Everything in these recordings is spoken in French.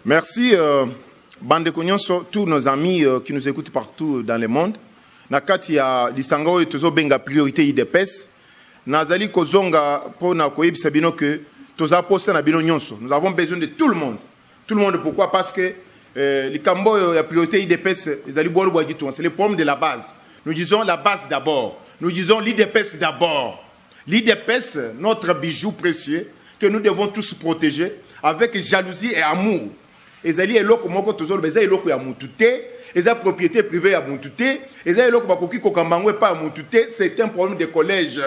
Merci, Bande Kognonso, tous nos amis qui nous écoutent partout dans le monde. Nakati ya lisango tozo benga priorité IDPS. Nazali kozonga pona koyebisa bino que toza posta na bino nyonso. Nous avons besoin de tout le monde. Tout le monde, pourquoi? Parce que likambo ya priorité IDPS, c'est le problème de la base. Nous disons la base d'abord. Nous disons l'IDPS d'abord. L'IDPS, notre bijou précieux, que nous devons tous protéger avec jalousie et amour. Ezali eloko moko tozolo beza eloko ya mutute, eza propriété privée ya mutute, eza eloko bakoki kokambangwe pa mutute, c'est un problème de collège.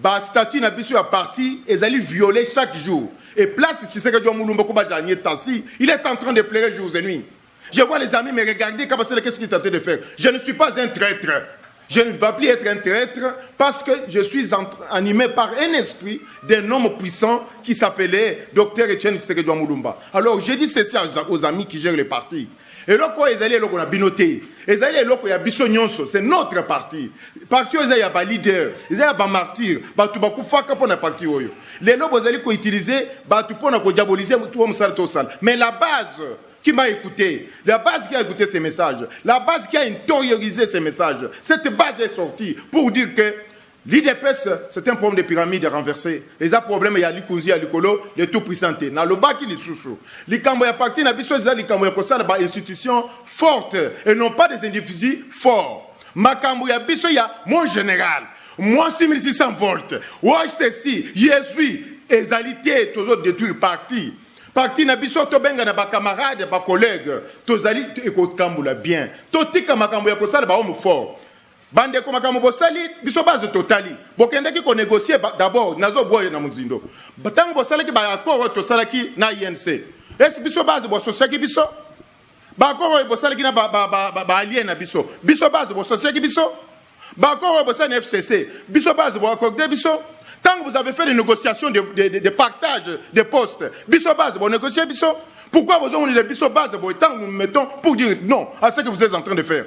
Ba statut na biso ya parti ezali violé chaque jour. Et place Tshisekedi Mulumba ko ba janye Tansi, il est en train de pleurer jours et nuits. Je vois les amis me regarder comme c'est qu'est-ce qu'il est en train de faire. Je ne suis pas un traître. Je ne vais plus être un traître parce que je suis animé par un esprit d'un homme puissant qui s'appelait Dr Etienne Tshisekedi Mulumba. Alors, j'ai dit ceci aux amis qui gèrent les partis. Et là, quoi, ils allaient à binoté. Ils allaient à biso nyonso. C'est notre parti. Parti, ils allaient à leader. Ils allaient à martyr. Batu baku faka pour na parti oyo. Les lobes, ils allaient utiliser. Batu pour na diaboliser tout le monde. Mais la base qui m'a écouté, la base qui a écouté ces messages, la base qui a intériorisé ces messages, cette base est sortie pour dire que l'IDPS, c'est un problème de pyramide renversé. Les problèmes, il y a l'Ikunzi, il y a l'Ikolo, les tout-puissants. Dans le bas qui les sous-sous. Les Kamboya parti, n'a pas les Kamboya pour ça, des institutions fortes et non pas des individus forts. Ma Kamboya biso, il y a mon général, moi 6600 volts, moi ceci, je suis égalité, tous autres détruire parti. Parti na biso to benga na ba camarades ba collègues tozali ekot kambula bien totika makambo ya kosala ba homme fort bande ko makambo bosali biso base totali bokende ki ko négocier d'abord nazo boye na muzindo batango bosala ki ba accord to sala ki na INC est biso base bo société biso ba accord bosala ki na ba allié na biso base bo société biso ba accord bosala na FCC biso base bo accord de biso. Tant que vous avez fait des négociations de partage des postes, biso base, vous négociez biso. Pourquoi vous avez biso base, tant que nous mettons pour dire non à ce que vous êtes en train de faire?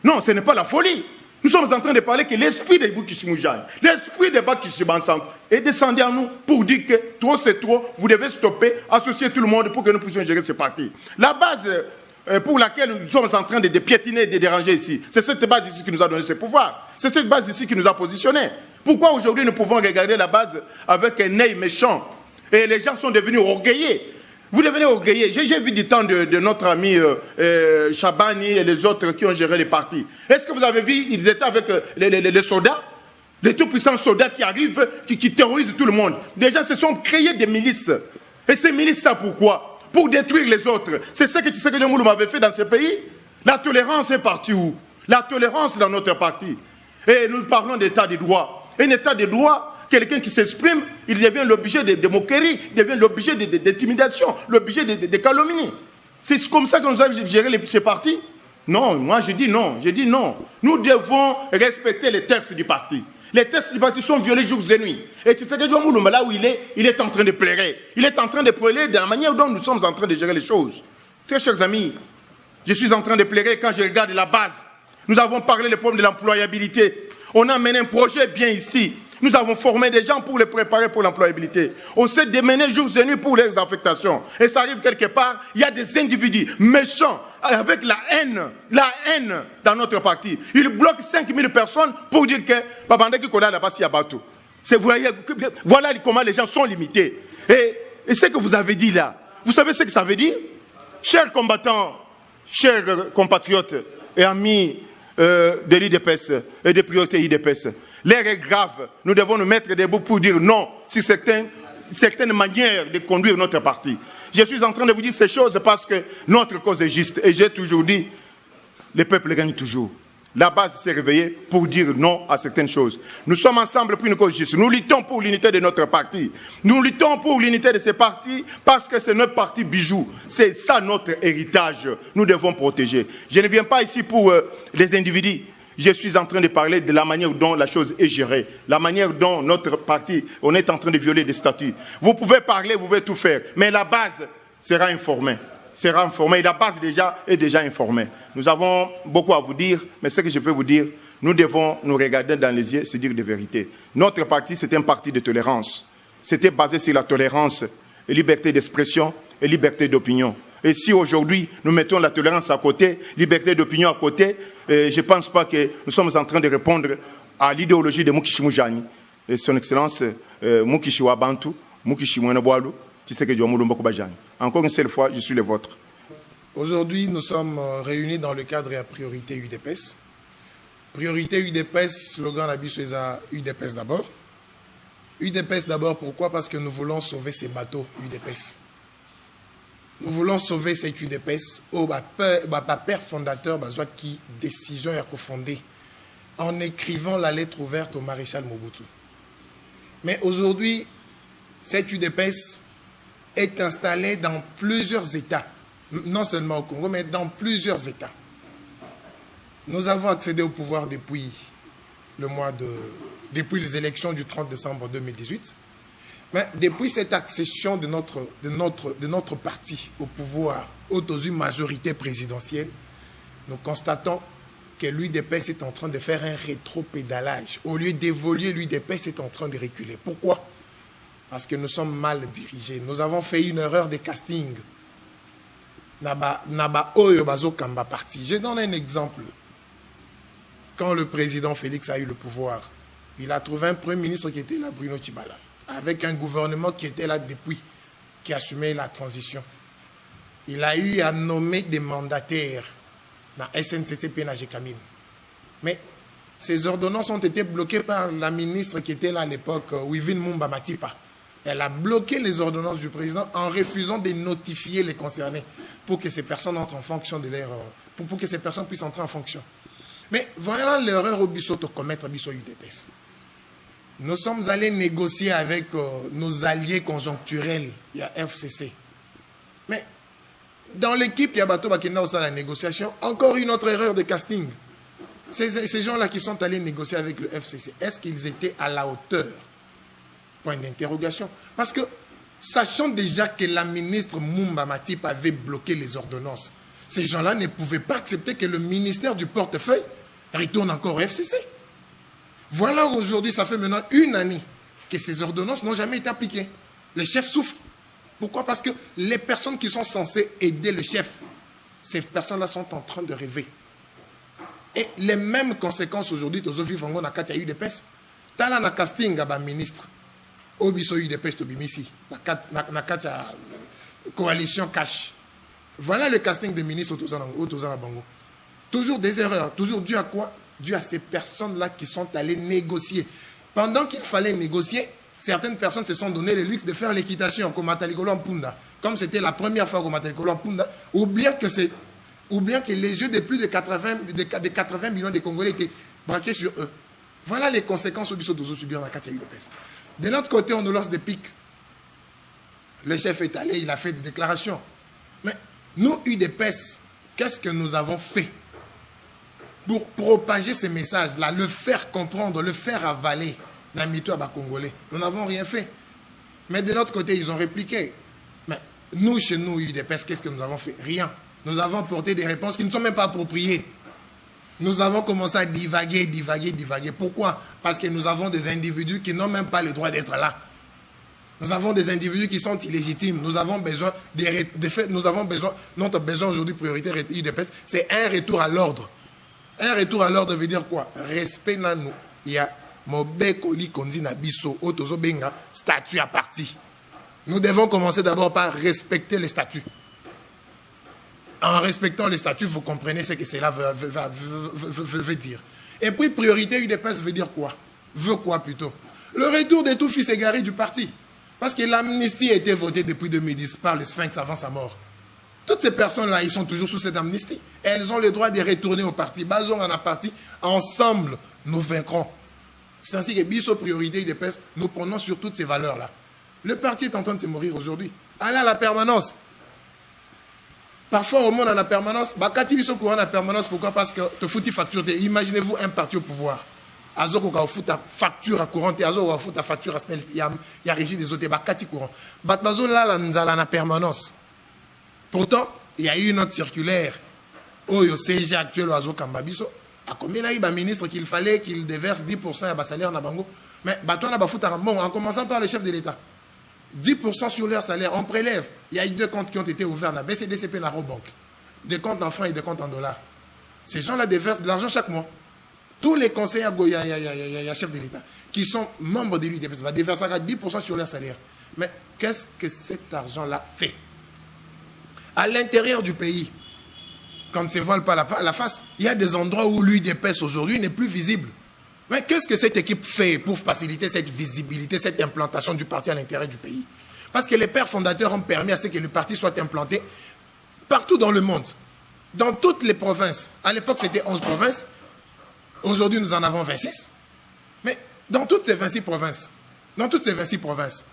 Non, ce n'est pas la folie. Nous sommes en train de parler que l'esprit des Boukishimoujan, l'esprit des Bakishibansang est descendu à nous pour dire que trop c'est trop, vous devez stopper, associer tout le monde pour que nous puissions gérer ce parti. La base pour laquelle nous sommes en train de piétiner et de déranger ici, c'est cette base ici qui nous a donné ce pouvoir. C'est cette base ici qui nous a positionnés. Pourquoi aujourd'hui nous pouvons regarder la base avec un œil méchant et les gens sont devenus orgueillés? Vous devenez orgueillés. J'ai vu du temps de notre ami Chabani et les autres qui ont géré les partis. Est-ce que vous avez vu, ils étaient avec les soldats, les tout-puissants soldats qui arrivent, qui terrorisent tout le monde. Des gens se sont créés des milices. Et ces milices, ça pourquoi? Pour détruire les autres. C'est ce que Tshisekedi Mulumba avait fait dans ce pays. La tolérance est partie où? La tolérance dans notre parti. Et nous parlons d'état de droit. Un état de droit, quelqu'un qui s'exprime, il devient l'objet de moqueries, il devient l'objet d'intimidation, l'objet de calomnie. C'est comme ça que nous avons géré ces partis? Non, moi je dis non, Nous devons respecter les textes du parti. Les textes du parti sont violés jours et nuits. Et Tshisekedi Mulumba, là où il est en train de pleurer. Il est en train de pleurer de la manière dont nous sommes en train de gérer les choses. Très chers amis, je suis en train de pleurer quand je regarde la base. Nous avons parlé du problème de l'employabilité. On a mené un projet bien ici. Nous avons formé des gens pour les préparer pour l'employabilité. On s'est démené jours et nuits pour les affectations. Et ça arrive quelque part, il y a des individus méchants avec la haine dans notre parti. Ils bloquent 5000 personnes pour dire que voilà comment les gens sont limités. Et ce que vous avez dit là, vous savez ce que ça veut dire? Chers combattants, chers compatriotes et amis de l'IDPS et des priorités IDPS. L'air est grave. Nous devons nous mettre debout pour dire non sur certaines manières de conduire notre parti. Je suis en train de vous dire ces choses parce que notre cause est juste. Et j'ai toujours dit, le peuple gagne toujours. La base s'est réveillée pour dire non à certaines choses. Nous sommes ensemble pour une cause juste. Nous luttons pour l'unité de notre parti. Nous luttons pour l'unité de ces partis parce que c'est notre parti bijou. C'est ça notre héritage. Nous devons protéger. Je ne viens pas ici pour les individus. Je suis en train de parler de la manière dont la chose est gérée. La manière dont notre parti, on est en train de violer des statuts. Vous pouvez parler, vous pouvez tout faire. Mais la base sera informée. Et la base est déjà informée. Nous avons beaucoup à vous dire, mais ce que je veux vous dire, nous devons nous regarder dans les yeux, se dire des vérités. Notre parti, c'est un parti de tolérance. C'était basé sur la tolérance, et liberté d'expression et liberté d'opinion. Et si aujourd'hui nous mettons la tolérance à côté, liberté d'opinion à côté, je ne pense pas que nous sommes en train de répondre à l'idéologie de Mukishi Moujani. Et son Excellence, Mukishi Wabantu, Mukishi Mweneboalu, Tshisekedi Wamulumba Kubajani. Encore une seule fois, je suis le vôtre. Aujourd'hui, nous sommes réunis dans le cadre de la priorité UDPS. Priorité UDPS, slogan Abisoueza, UDPS d'abord. UDPS d'abord, pourquoi? Parce que nous voulons sauver ces bateaux UDPS. Nous voulons sauver cette UDPS au père fondateur qui décision est fondée en écrivant la lettre ouverte au maréchal Mobutu. Mais aujourd'hui, cette UDPS est installée dans plusieurs États, non seulement au Congo, mais dans plusieurs États. Nous avons accédé au pouvoir depuis les élections du 30 décembre 2018. Mais depuis cette accession de notre parti au pouvoir, aux une majorité présidentielle, nous constatons que l'UDPS est en train de faire un rétropédalage. Au lieu d'évoluer, l'UDPS est en train de reculer. Pourquoi? Parce que nous sommes mal dirigés. Nous avons fait une erreur de casting. Je donne un exemple. Quand le président Félix a eu le pouvoir, il a trouvé un premier ministre qui était là, Bruno Tshibala, avec un gouvernement qui était là depuis, qui assumait la transition. Il a eu à nommer des mandataires dans SNCC et Nagekamine. Mais ces ordonnances ont été bloquées par la ministre qui était là à l'époque, Wivine Mumba Matipa. Elle a bloqué les ordonnances du président en refusant de notifier les concernés pour que ces personnes entrent en fonction de leur... pour que ces personnes puissent entrer en fonction. Mais voilà l'erreur au Bissot de commettre à Bissot UDPS. Nous sommes allés négocier avec nos alliés conjoncturels, il y a FCC. Mais dans l'équipe, il y a Bato Bakina aussi à la négociation. Encore une autre erreur de casting. Ces gens-là qui sont allés négocier avec le FCC, est-ce qu'ils étaient à la hauteur? Point d'interrogation. Parce que, sachant déjà que la ministre Mumba Matip avait bloqué les ordonnances, ces gens-là ne pouvaient pas accepter que le ministère du portefeuille retourne encore au FCC. Voilà aujourd'hui, ça fait maintenant une année que ces ordonnances n'ont jamais été appliquées. Le chef souffre. Pourquoi? Parce que les personnes qui sont censées aider le chef, ces personnes-là sont en train de rêver. Et les mêmes conséquences aujourd'hui, aux offices Vango na Katia UDPS, tala na casting à ministre, Obiso UDPS to Bimisi, na Katia coalition cash. Voilà le casting des ministres au Tozana Bango. Toujours des erreurs, toujours dû à quoi? Dû à ces personnes-là qui sont allées négocier. Pendant qu'il fallait négocier, certaines personnes se sont donné le luxe de faire l'équitation, comme Matalikolo Mpunda, comme c'était la première fois comme Matalikolo Mpunda, oubliant que les yeux de plus de 80 millions de Congolais étaient braqués sur eux. Voilà les conséquences au Bissot de subir dans la Katia UDPS. De l'autre côté, on nous lance des pics. Le chef est allé, il a fait des déclarations. Mais nous, UDPS, qu'est-ce que nous avons fait pour propager ces messages-là, le faire comprendre, le faire avaler dans le mytho à Congolais? Nous n'avons rien fait. Mais de l'autre côté, ils ont répliqué. Mais nous, chez nous, UDPS, qu'est-ce que nous avons fait? Rien. Nous avons porté des réponses qui ne sont même pas appropriées. Nous avons commencé à divaguer. Pourquoi? Parce que nous avons des individus qui n'ont même pas le droit d'être là. Nous avons des individus qui sont illégitimes. Nous avons besoin notre besoin aujourd'hui, prioritaire UDPS, c'est un retour à l'ordre. Un retour à l'ordre veut dire quoi? Respect dans nous. Il y a Mobeko Likondi Nabiso, Otozo Benga, statut à partie. Nous devons commencer d'abord par respecter les statuts. En respectant les statuts, vous comprenez ce que cela veut dire. Et puis, priorité UDPS veut dire quoi? Veut quoi plutôt? Le retour des tout fils égarés du parti. Parce que l'amnistie a été votée depuis 2010 par le Sphinx avant sa mort. Toutes ces personnes-là, ils sont toujours sous cette amnistie. Elles ont le droit de retourner au parti. Basons en a parti. Ensemble, nous vaincrons. C'est ainsi que Bisso Priorité UDPS, nous prenons sur toutes ces valeurs-là. Le parti est en train de se mourir aujourd'hui. Allez à la permanence. Parfois, au monde, à la permanence, Bakati Bisso courant à la permanence. Pourquoi? Parce que te fouti facture. Imaginez-vous un parti au pouvoir. Azoko ka fout ta facture à courant, Azoko ka fout ta facture à snel. Il y a régie des autres. Bakati courant. Batbazo là, la nzala na permanence. Pourtant, il y a eu une autre circulaire au CG actuel au Azo Kambabiso. À combien il y a eu ministre qu'il fallait qu'il déverse 10% à salaire na bango. Mais Bato na bafout bon, en commençant par le chef de l'État. 10% sur leur salaire, on prélève. Il y a eu 2 comptes qui ont été ouverts dans BCDCP et la Robank. Des comptes en francs et des comptes en dollars. Ces gens-là déversent de l'argent chaque mois. Tous les conseillers, il y a chefs de l'État, qui sont membres de l'UDPS, va déverser 10% sur leur salaire. Mais qu'est-ce que cet argent-là fait? À l'intérieur du pays, quand on ne se voile pas la face, il y a des endroits où l'UDPS aujourd'hui n'est plus visible. Mais qu'est-ce que cette équipe fait pour faciliter cette visibilité, cette implantation du parti à l'intérieur du pays? Parce que les pères fondateurs ont permis à ce que le parti soit implanté partout dans le monde, dans toutes les provinces. À l'époque, c'était 11 provinces. Aujourd'hui, nous en avons 26. Mais dans toutes ces 26 provinces,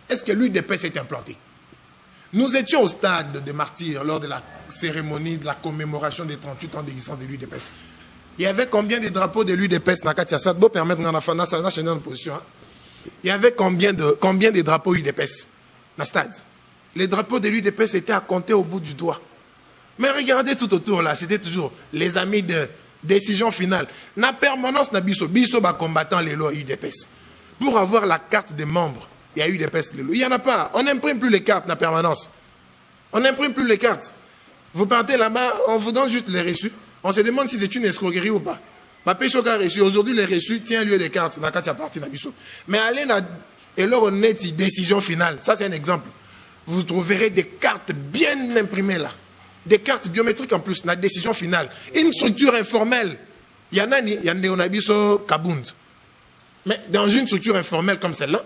est-ce que l'UDPS s'est implanté? Nous étions au stade des martyrs lors de la cérémonie de la commémoration des 38 ans d'existence de l'UDPS. Il y avait combien de drapeaux de l'UDPS dans Katia Sadbo permettre de position. Il y avait combien de drapeaux UDPS dans le stade? Les drapeaux de l'UDPS étaient à compter au bout du doigt. Mais regardez tout autour là, c'était toujours les amis de décision finale. La permanence n'a biso ba combattant les lois UDPS. Pour avoir la carte des membres, il y a UDPS. Il n'y en a pas. On n'imprime plus les cartes de la permanence. On n'imprime plus les cartes. Vous partez là-bas, on vous donne juste les reçus. On se demande si c'est une escroquerie ou pas. Aujourd'hui, les reçus tiennent lieu des cartes. Mais allez et là, on est une décision finale. Ça, c'est un exemple. Vous trouverez des cartes bien imprimées là. Des cartes biométriques en plus, la décision finale. Une structure informelle. Il y en a Neonabiso Kabund. Mais dans une structure informelle comme celle-là,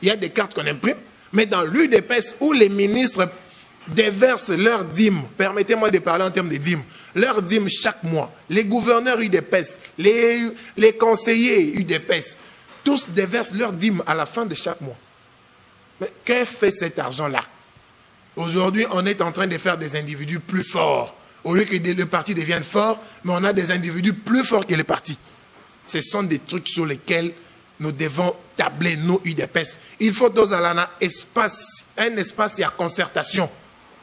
il y a des cartes qu'on imprime. Mais dans l'UDPS, où les ministres déversent leurs dîmes, permettez-moi de parler en termes de dîmes, leurs dîmes chaque mois, les gouverneurs UDPS, les conseillers UDPS, tous déversent leurs dîmes à la fin de chaque mois. Mais qu'est-ce que fait cet argent-là? Aujourd'hui, on est en train de faire des individus plus forts. Au lieu que le parti devienne fort, mais on a des individus plus forts que le parti. Ce sont des trucs sur lesquels nous devons tabler, nos UDPS. Il faut dans un espace, il y a concertation.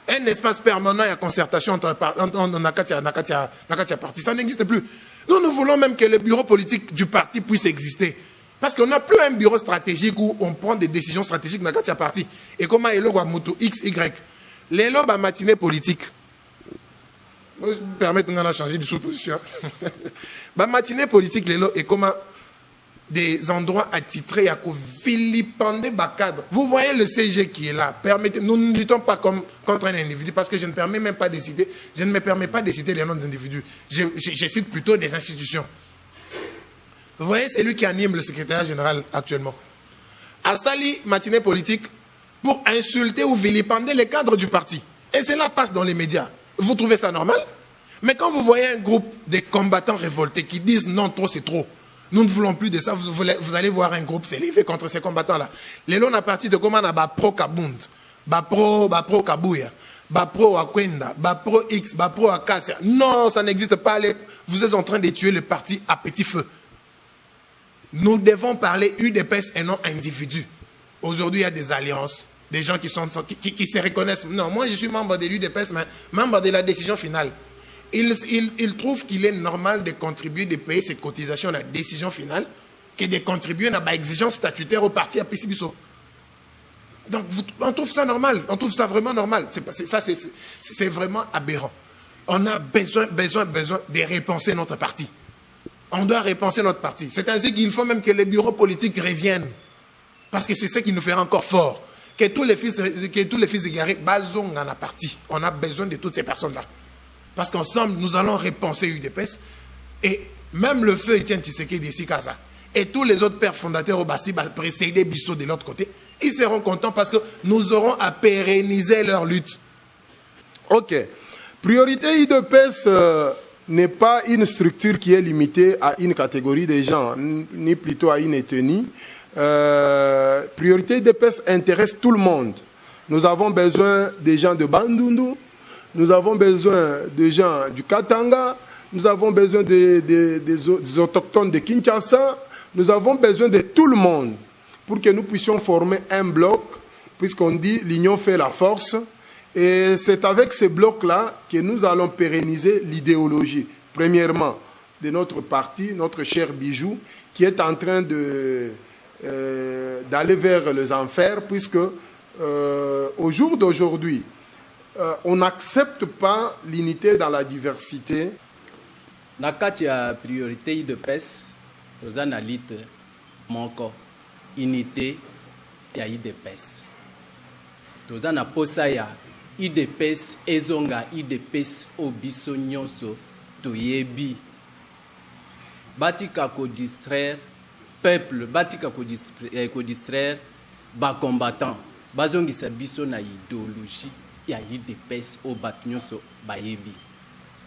Un espace permanent, il y a concertation entre partis. Ça n'existe plus. Nous voulons même que le bureau politique du parti puisse exister. Parce qu'on n'a plus un bureau stratégique où on prend des décisions stratégiques dans le parti. Et comment il y a X, Y. Les lobes à matinée politique. Je vais me permettre de changer de sous-position. Matinée politique, les lobes, et comment des endroits attitrés à vilipender cadre. Vous voyez le CG qui est là. Nous ne luttons pas contre un individu parce que je ne me permets même pas de citer, je ne me permets pas de citer les noms des individus. Je cite plutôt des institutions. Vous voyez, c'est lui qui anime le secrétariat général actuellement. A sali matinée politique pour insulter ou vilipender les cadres du parti. Et cela passe dans les médias. Vous trouvez ça normal? Mais quand vous voyez un groupe de combattants révoltés qui disent non, trop c'est trop, nous ne voulons plus de ça, vous allez voir un groupe s'élever contre ces combattants-là. Les lois à partir de comment on a pro Kabund, pro Kabouya, pro Akwenda, pro X, pro Akassia. Non, ça n'existe pas. Vous êtes en train de tuer le parti à petit feu. Nous devons parler UDPS et non individus. Aujourd'hui, il y a des alliances, des gens qui se reconnaissent. Non, moi je suis membre de l'UDPS, mais membre de la décision finale. Il trouve qu'il est normal de contribuer, de payer ses cotisations à la décision finale, que de contribuer à l'exigence statutaire au parti à Pissibiso. Donc, on trouve ça normal, on trouve ça vraiment normal. C'est vraiment aberrant. On a besoin de repenser notre parti. On doit repenser notre parti. C'est ainsi qu'il faut même que les bureaux politiques reviennent. Parce que c'est ce qui nous fera encore fort. Que tous les fils égarés, basons dans la partie. On a besoin de toutes ces personnes-là. Parce qu'ensemble, nous allons repenser UDPS. Et même le feu Etienne Tshisekedi ici, Kaza. Et tous les autres pères fondateurs au Bassi, précédés Bissot de l'autre côté, ils seront contents parce que nous aurons à pérenniser leur lutte. Ok. Priorité UDPS n'est pas une structure qui est limitée à une catégorie de gens, ni plutôt à une ethnie. Priorité UDPS intéresse tout le monde. Nous avons besoin des gens de Bandundu, nous avons besoin des gens du Katanga, nous avons besoin des autochtones de Kinshasa, nous avons besoin de tout le monde pour que nous puissions former un bloc, puisqu'on dit l'union fait la force. Et c'est avec ce bloc-là que nous allons pérenniser l'idéologie, premièrement, de notre parti, notre cher Bijou, qui est en train d'aller vers les enfers, puisque au jour d'aujourd'hui, on n'accepte pas l'unité dans la diversité. Na kati ya priorité UDPS toza na lite moko unité ya UDPS. Toza na posa ya UDPS ezonga UDPS obiso nyonso toyebi. Batika ko distraire peuple, batika ko distraire ba combattant. Bazongisa biso na idéologie ya UDPS o bat nyonso bayebi.